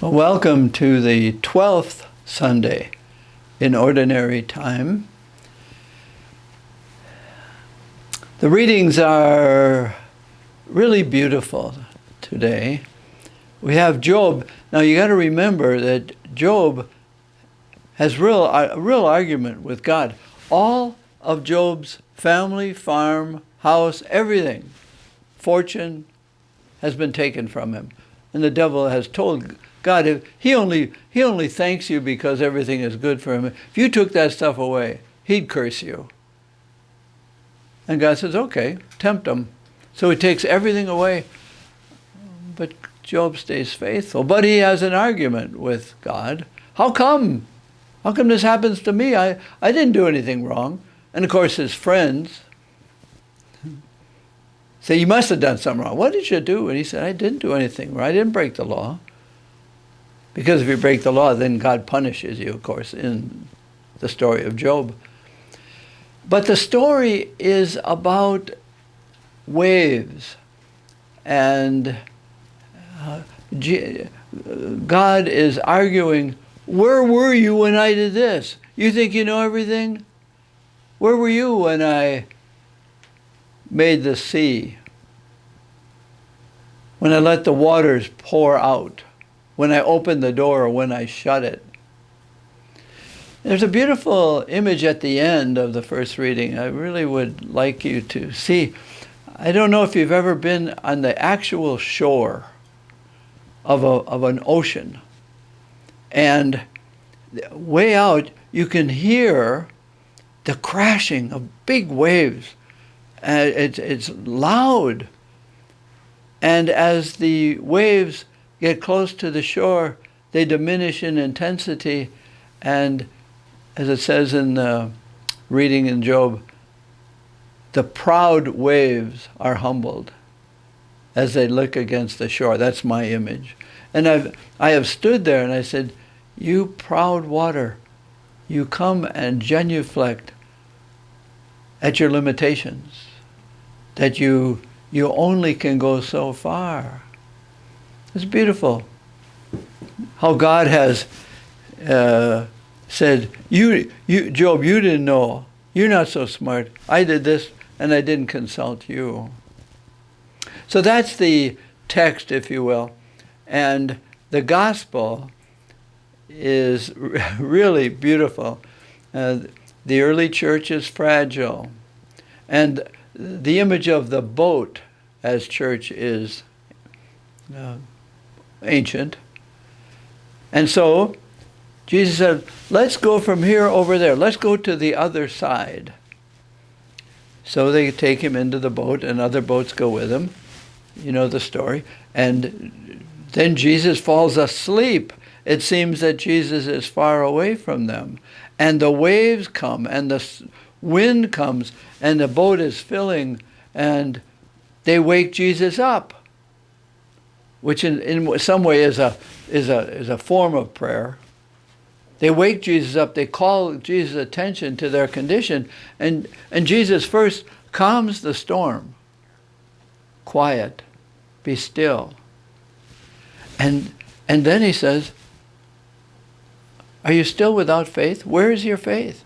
Well, welcome to the 12th Sunday in Ordinary Time. The readings are really beautiful today. We have Job. Now you got to remember that Job has a real argument with God. All of Job's family, farm, house, everything, fortune has been taken from him. And the devil has told God, if he only thanks you because everything is good for him. If you took that stuff away, he'd curse you. And God says, okay, tempt him. So he takes everything away. But Job stays faithful. But he has an argument with God. How come? How come this happens to me? I didn't do anything wrong. And of course his friends say, you must have done something wrong. What did you do? And he said, I didn't do anything wrong. I didn't break the law. Because if you break the law, then God punishes you, of course, in the story of Job. But the story is about waves. And God is arguing, where were you when I did this? You think you know everything? Where were you when I made the sea? When I let the waters pour out? When I opened the door or when I shut it? There's a beautiful image at the end of the first reading I really would like you to see. I don't know if you've ever been on the actual shore of an ocean. And way out, you can hear the crashing of big waves. It's loud. And as the waves get close to the shore, they diminish in intensity. And as it says in the reading in Job, the proud waves are humbled as they look against the shore. That's my image. And I have stood there and I said, you proud water, you come and genuflect at your limitations, that you only can go so far. It's beautiful how God has said, you, Job, you didn't know. You're not so smart. I did this and I didn't consult you. So that's the text, if you will. And the gospel is really beautiful. The early church is fragile. And the image of the boat as church is ancient. And so Jesus said, let's go from here over there. Let's go to the other side. So they take him into the boat and other boats go with him. You know the story. And then Jesus falls asleep. It seems that Jesus is far away from them. And the waves come and the wind comes and the boat is filling and they wake Jesus up, which in some way is a form of prayer. They wake Jesus up. They call Jesus' attention to their condition. And Jesus first calms the storm. Quiet. Be still. And then he says, are you still without faith? Where is your faith?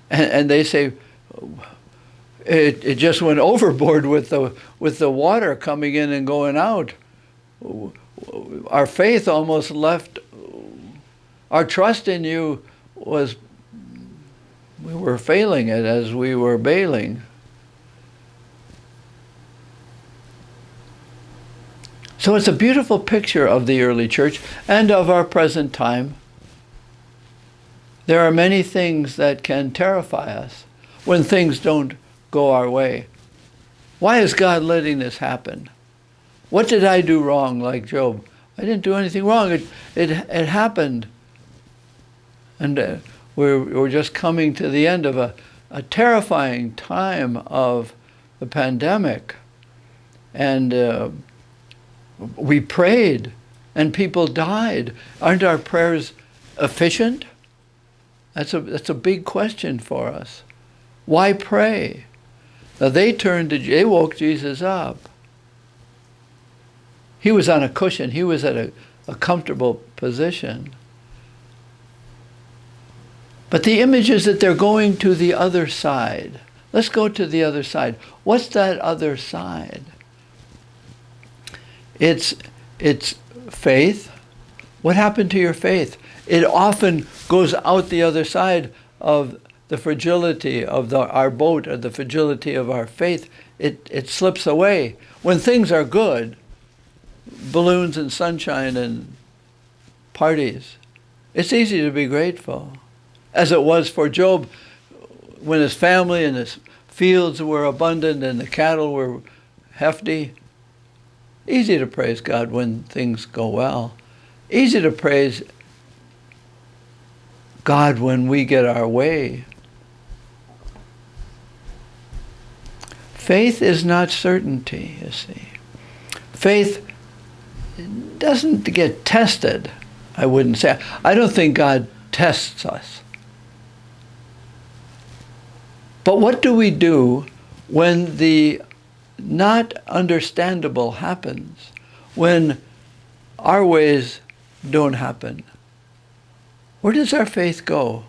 And they say, it just went overboard with the water coming in and going out. Our faith almost left. Our trust in you we were failing it as we were bailing. So it's a beautiful picture of the early church and of our present time. There are many things that can terrify us when things don't go our way. Why is God letting this happen? What did I do wrong, like Job? I didn't do anything wrong. It happened. And we're just coming to the end of a terrifying time of the pandemic. And we prayed, and people died. Aren't our prayers efficient? That's a big question for us. Why pray? Now they woke Jesus up. He was on a cushion. He was at a comfortable position. But the image is that they're going to the other side. Let's go to the other side. What's that other side? It's faith. What happened to your faith? It often goes out the other side of the fragility of our boat, or the fragility of our faith. It slips away. When things are good, balloons and sunshine and parties, it's easy to be grateful. As it was for Job when his family and his fields were abundant and the cattle were hefty. Easy to praise God when things go well. Easy to praise God when we get our way. Faith is not certainty, you see. Faith doesn't get tested, I wouldn't say. I don't think God tests us. But what do we do when the not understandable happens? When our ways don't happen? Where does our faith go?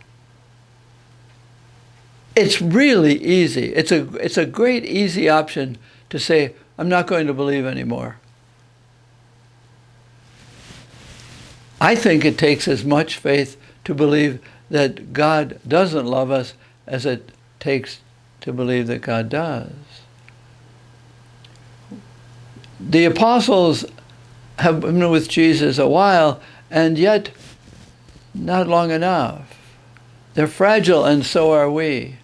It's really easy. It's a great easy option to say, I'm not going to believe anymore. I think it takes as much faith to believe that God doesn't love us as it takes to believe that God does. The apostles have been with Jesus a while, and yet not long enough. They're fragile, and so are we.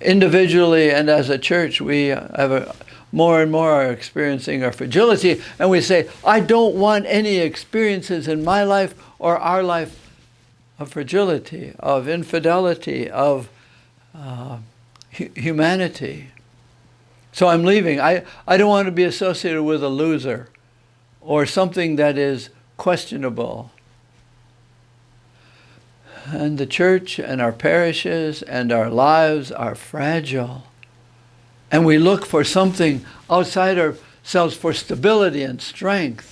Individually and as a church, we have more and more are experiencing our fragility, and we say, I don't want any experiences in my life or our life of fragility, of infidelity, of humanity. So I'm leaving. I don't want to be associated with a loser or something that is questionable. And the church and our parishes and our lives are fragile. And we look for something outside ourselves for stability and strength.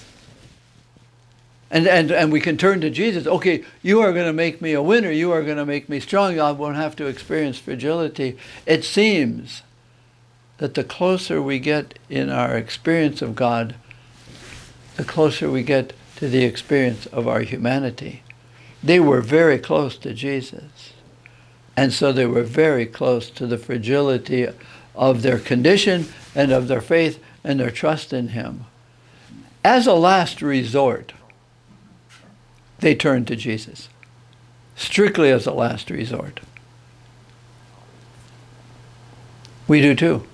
And we can turn to Jesus. Okay, you are going to make me a winner. You are going to make me strong. I won't have to experience fragility. It seems that the closer we get in our experience of God, the closer we get to the experience of our humanity. They were very close to Jesus. And so they were very close to the fragility of their condition and of their faith and their trust in Him. As a last resort, they turned to Jesus. Strictly as a last resort. We do too.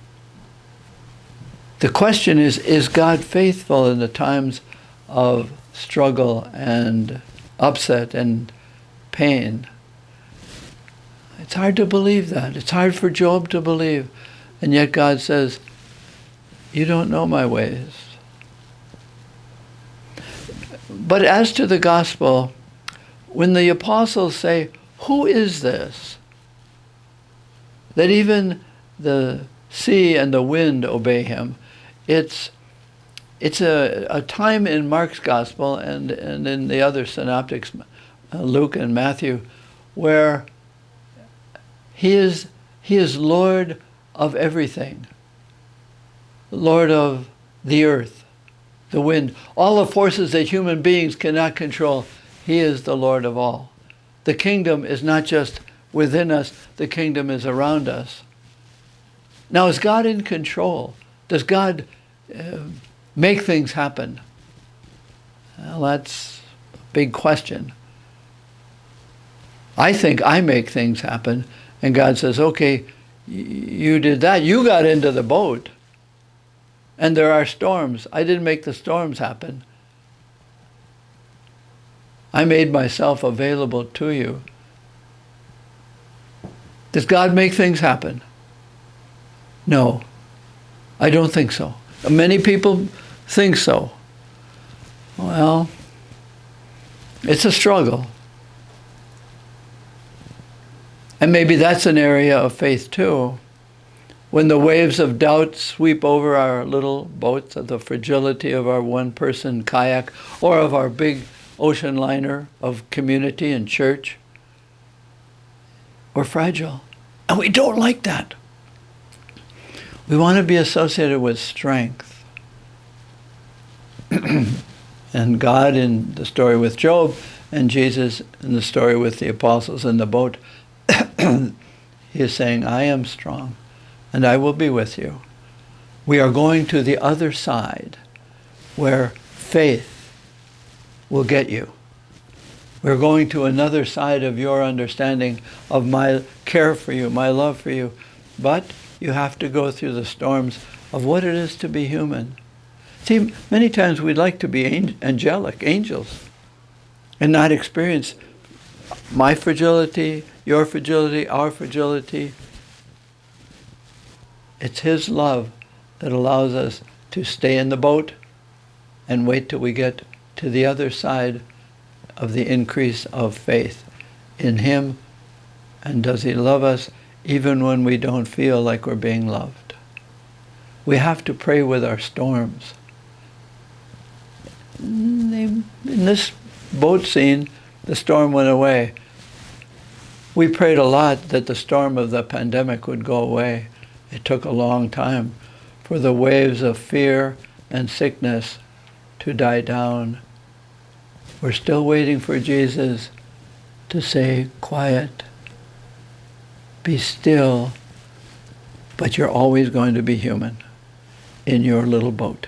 The question is God faithful in the times of struggle and upset and pain? It's hard to believe that. It's hard for Job to believe. And yet God says, you don't know my ways. But as to the gospel, when the apostles say, who is this? That even the sea and the wind obey him. It's a time in Mark's gospel and in the other synoptics, Luke and Matthew, where he is Lord of everything. Lord of the earth, the wind, all the forces that human beings cannot control. He is the Lord of all. The kingdom is not just within us, the kingdom is around us. Now, is God in control? Does God make things happen? Well, that's a big question. I think I make things happen, and God says, okay, you did that. You got into the boat, and there are storms. I didn't make the storms happen. I made myself available to you. Does God make things happen? No, I don't think so. Many people think so. Well, it's a struggle. And maybe that's an area of faith too. When the waves of doubt sweep over our little boats, of the fragility of our one-person kayak, or of our big ocean liner of community and church, we're fragile. And we don't like that. We want to be associated with strength. And God in the story with Job, and Jesus in the story with the apostles in the boat, he is saying, I am strong, and I will be with you. We are going to the other side, where faith will get you. We're going to another side of your understanding of my care for you, my love for you. But you have to go through the storms of what it is to be human. See, many times we'd like to be angelic, angels, and not experience my fragility, your fragility, our fragility. It's His love that allows us to stay in the boat and wait till we get to the other side of the increase of faith in Him. And does He love us even when we don't feel like we're being loved? We have to pray with our storms. In this boat scene, the storm went away. We prayed a lot that the storm of the pandemic would go away. It took a long time for the waves of fear and sickness to die down. We're still waiting for Jesus to say, quiet, be still, but you're always going to be human in your little boat.